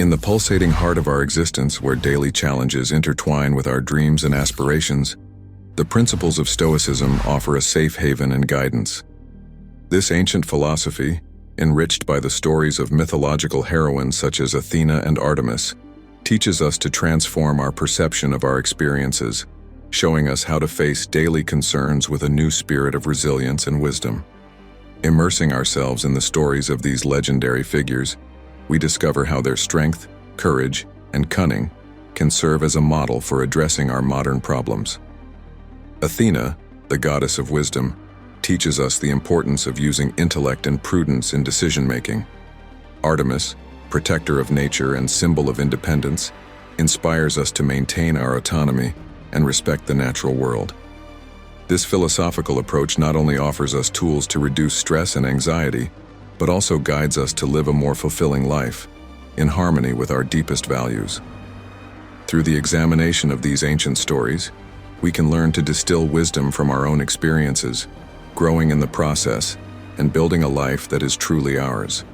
In the pulsating heart of our existence, where daily challenges intertwine with our dreams and aspirations, the principles of Stoicism offer a safe haven and guidance. This ancient philosophy, enriched by the stories of mythological heroines such as Athena and Artemis, teaches us to transform our perception of our experiences, showing us how to face daily concerns with a new spirit of resilience and wisdom. Immersing ourselves in the stories of these legendary figures, we discover how their strength, courage, and cunning can serve as a model for addressing our modern problems. Athena, the goddess of wisdom, teaches us the importance of using intellect and prudence in decision-making. Artemis, protector of nature and symbol of independence, inspires us to maintain our autonomy and respect the natural world. This philosophical approach not only offers us tools to reduce stress and anxiety, but also guides us to live a more fulfilling life, in harmony with our deepest values. Through the examination of these ancient stories, we can learn to distill wisdom from our own experiences, growing in the process and building a life that is truly ours.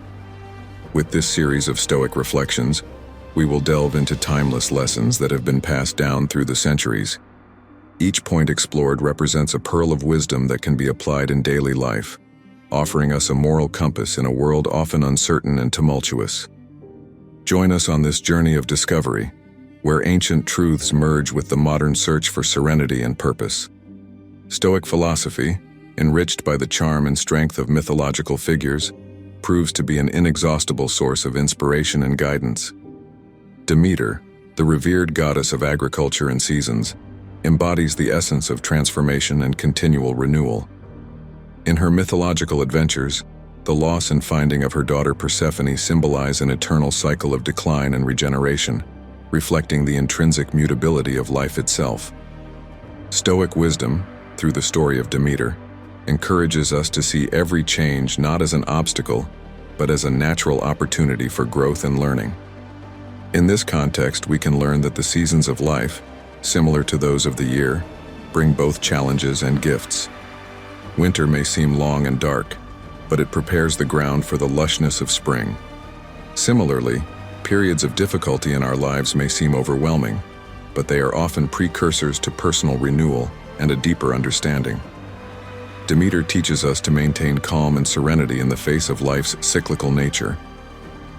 With this series of Stoic reflections, we will delve into timeless lessons that have been passed down through the centuries. Each point explored represents a pearl of wisdom that can be applied in daily life, offering us a moral compass in a world often uncertain and tumultuous. Join us on this journey of discovery, where ancient truths merge with the modern search for serenity and purpose. Stoic philosophy, enriched by the charm and strength of mythological figures, proves to be an inexhaustible source of inspiration and guidance. Demeter, the revered goddess of agriculture and seasons, embodies the essence of transformation and continual renewal. In her mythological adventures, the loss and finding of her daughter Persephone symbolize an eternal cycle of decline and regeneration, reflecting the intrinsic mutability of life itself. Stoic wisdom, through the story of Demeter, encourages us to see every change not as an obstacle, but as a natural opportunity for growth and learning. In this context, we can learn that the seasons of life, similar to those of the year, bring both challenges and gifts. Winter may seem long and dark, but it prepares the ground for the lushness of spring. Similarly, periods of difficulty in our lives may seem overwhelming, but they are often precursors to personal renewal and a deeper understanding. Demeter teaches us to maintain calm and serenity in the face of life's cyclical nature.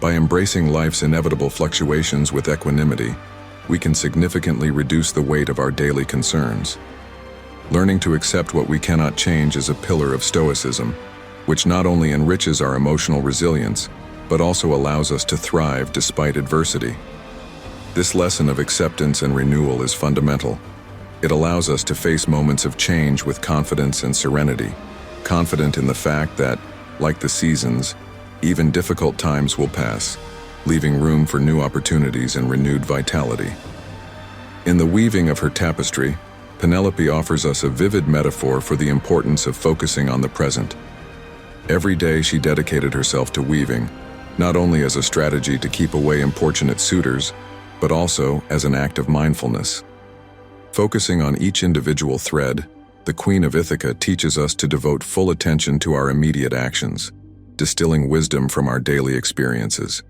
By embracing life's inevitable fluctuations with equanimity, we can significantly reduce the weight of our daily concerns. Learning to accept what we cannot change is a pillar of Stoicism, which not only enriches our emotional resilience, but also allows us to thrive despite adversity. This lesson of acceptance and renewal is fundamental. It allows us to face moments of change with confidence and serenity, confident in the fact that, like the seasons, even difficult times will pass, leaving room for new opportunities and renewed vitality. In the weaving of her tapestry, Penelope offers us a vivid metaphor for the importance of focusing on the present. Every day she dedicated herself to weaving, not only as a strategy to keep away importunate suitors, but also as an act of mindfulness. Focusing on each individual thread, the Queen of Ithaca teaches us to devote full attention to our immediate actions, distilling wisdom from our daily experiences.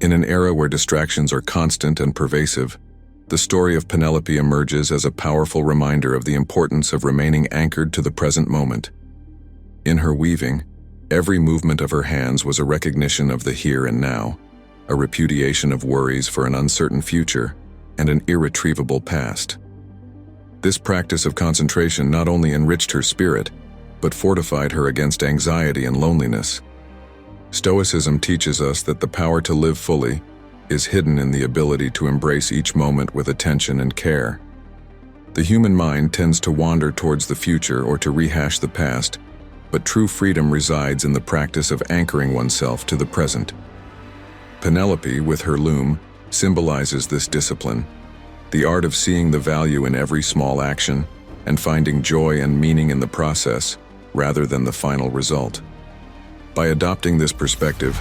In an era where distractions are constant and pervasive, the story of Penelope emerges as a powerful reminder of the importance of remaining anchored to the present moment. In her weaving, every movement of her hands was a recognition of the here and now, a repudiation of worries for an uncertain future and an irretrievable past. This practice of concentration not only enriched her spirit, but fortified her against anxiety and loneliness. Stoicism teaches us that the power to live fully is hidden in the ability to embrace each moment with attention and care. The human mind tends to wander towards the future or to rehash the past, but true freedom resides in the practice of anchoring oneself to the present. Penelope, with her loom, symbolizes this discipline, the art of seeing the value in every small action and finding joy and meaning in the process rather than the final result. By adopting this perspective,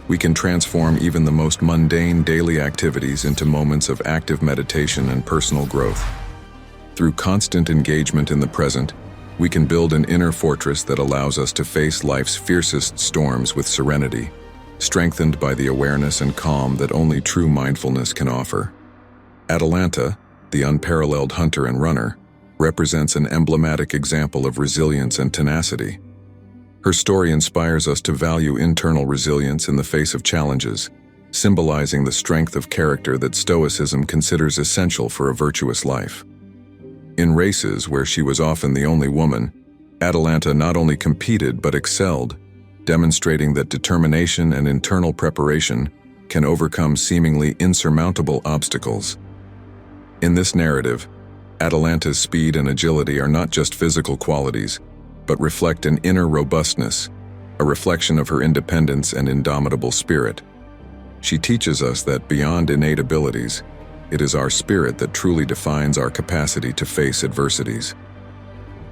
we can transform even the most mundane daily activities into moments of active meditation and personal growth. Through constant engagement in the present, we can build an inner fortress that allows us to face life's fiercest storms with serenity, strengthened by the awareness and calm that only true mindfulness can offer. Atalanta, the unparalleled hunter and runner, represents an emblematic example of resilience and tenacity. Her story inspires us to value internal resilience in the face of challenges, symbolizing the strength of character that Stoicism considers essential for a virtuous life. In races where she was often the only woman, Atalanta not only competed but excelled, demonstrating that determination and internal preparation can overcome seemingly insurmountable obstacles. In this narrative, Atalanta's speed and agility are not just physical qualities, but reflect an inner robustness, a reflection of her independence and indomitable spirit. She teaches us that beyond innate abilities, it is our spirit that truly defines our capacity to face adversities.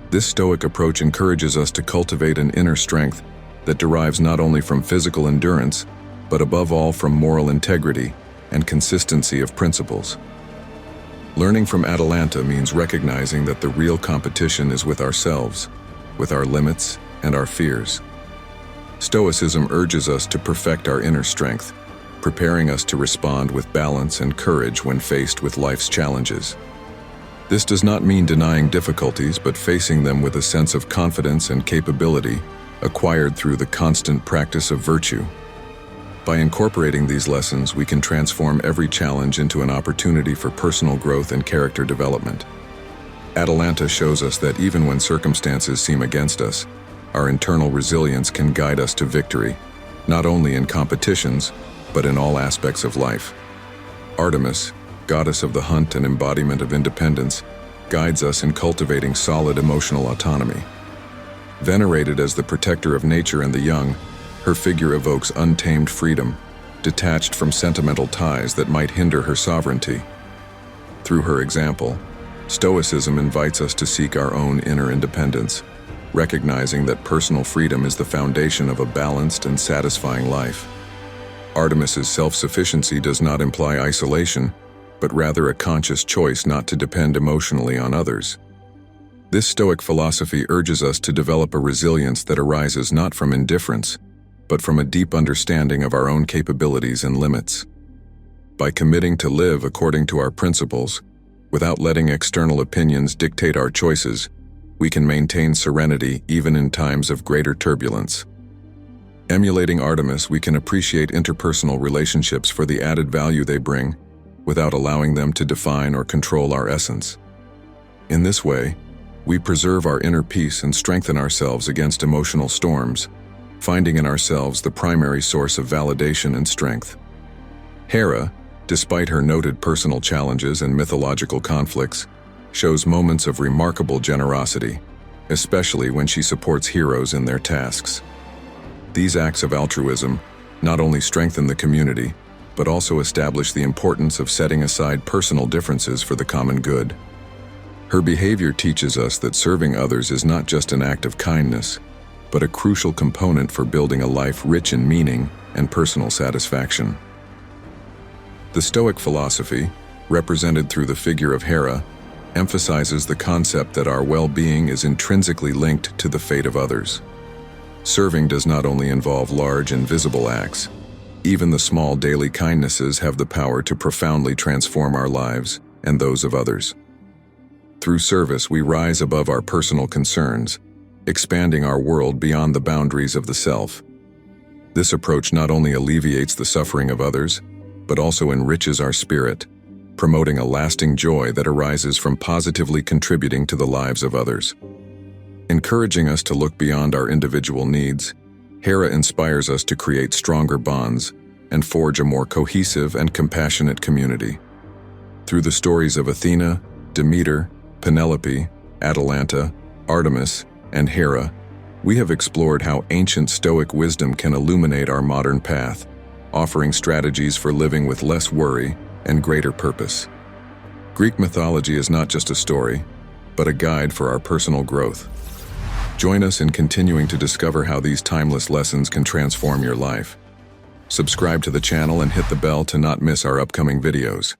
This Stoic approach encourages us to cultivate an inner strength that derives not only from physical endurance, but above all from moral integrity and consistency of principles. Learning from Atalanta means recognizing that the real competition is with ourselves, with our limits and our fears. Stoicism urges us to perfect our inner strength, preparing us to respond with balance and courage when faced with life's challenges. This does not mean denying difficulties, but facing them with a sense of confidence and capability acquired through the constant practice of virtue. By incorporating these lessons, we can transform every challenge into an opportunity for personal growth and character development. Atalanta shows us that even when circumstances seem against us, our internal resilience can guide us to victory, not only in competitions, but in all aspects of life. Artemis, goddess of the hunt and embodiment of independence, guides us in cultivating solid emotional autonomy. Venerated as the protector of nature and the young, her figure evokes untamed freedom, detached from sentimental ties that might hinder her sovereignty. Through her example, Stoicism invites us to seek our own inner independence, recognizing that personal freedom is the foundation of a balanced and satisfying life. Artemis's self-sufficiency does not imply isolation, but rather a conscious choice not to depend emotionally on others. This Stoic philosophy urges us to develop a resilience that arises not from indifference, but from a deep understanding of our own capabilities and limits. By committing to live according to our principles, without letting external opinions dictate our choices, we can maintain serenity even in times of greater turbulence. Emulating Artemis, we can appreciate interpersonal relationships for the added value they bring, without allowing them to define or control our essence. In this way, we preserve our inner peace and strengthen ourselves against emotional storms, finding in ourselves the primary source of validation and strength. Hera, despite her noted personal challenges and mythological conflicts, shows moments of remarkable generosity, especially when she supports heroes in their tasks. These acts of altruism not only strengthen the community, but also establish the importance of setting aside personal differences for the common good. Her behavior teaches us that serving others is not just an act of kindness, but a crucial component for building a life rich in meaning and personal satisfaction. The Stoic philosophy, represented through the figure of Hera, emphasizes the concept that our well-being is intrinsically linked to the fate of others. Serving does not only involve large and visible acts. Even the small daily kindnesses have the power to profoundly transform our lives and those of others. Through service, we rise above our personal concerns, expanding our world beyond the boundaries of the self. This approach not only alleviates the suffering of others, but also enriches our spirit, promoting a lasting joy that arises from positively contributing to the lives of others. Encouraging us to look beyond our individual needs, Hera inspires us to create stronger bonds and forge a more cohesive and compassionate community. Through the stories of Athena, Demeter, Penelope, Atalanta, Artemis, and Hera, we have explored how ancient Stoic wisdom can illuminate our modern path, offering strategies for living with less worry and greater purpose. Greek mythology is not just a story, but a guide for our personal growth. Join us in continuing to discover how these timeless lessons can transform your life. Subscribe to the channel and hit the bell to not miss our upcoming videos.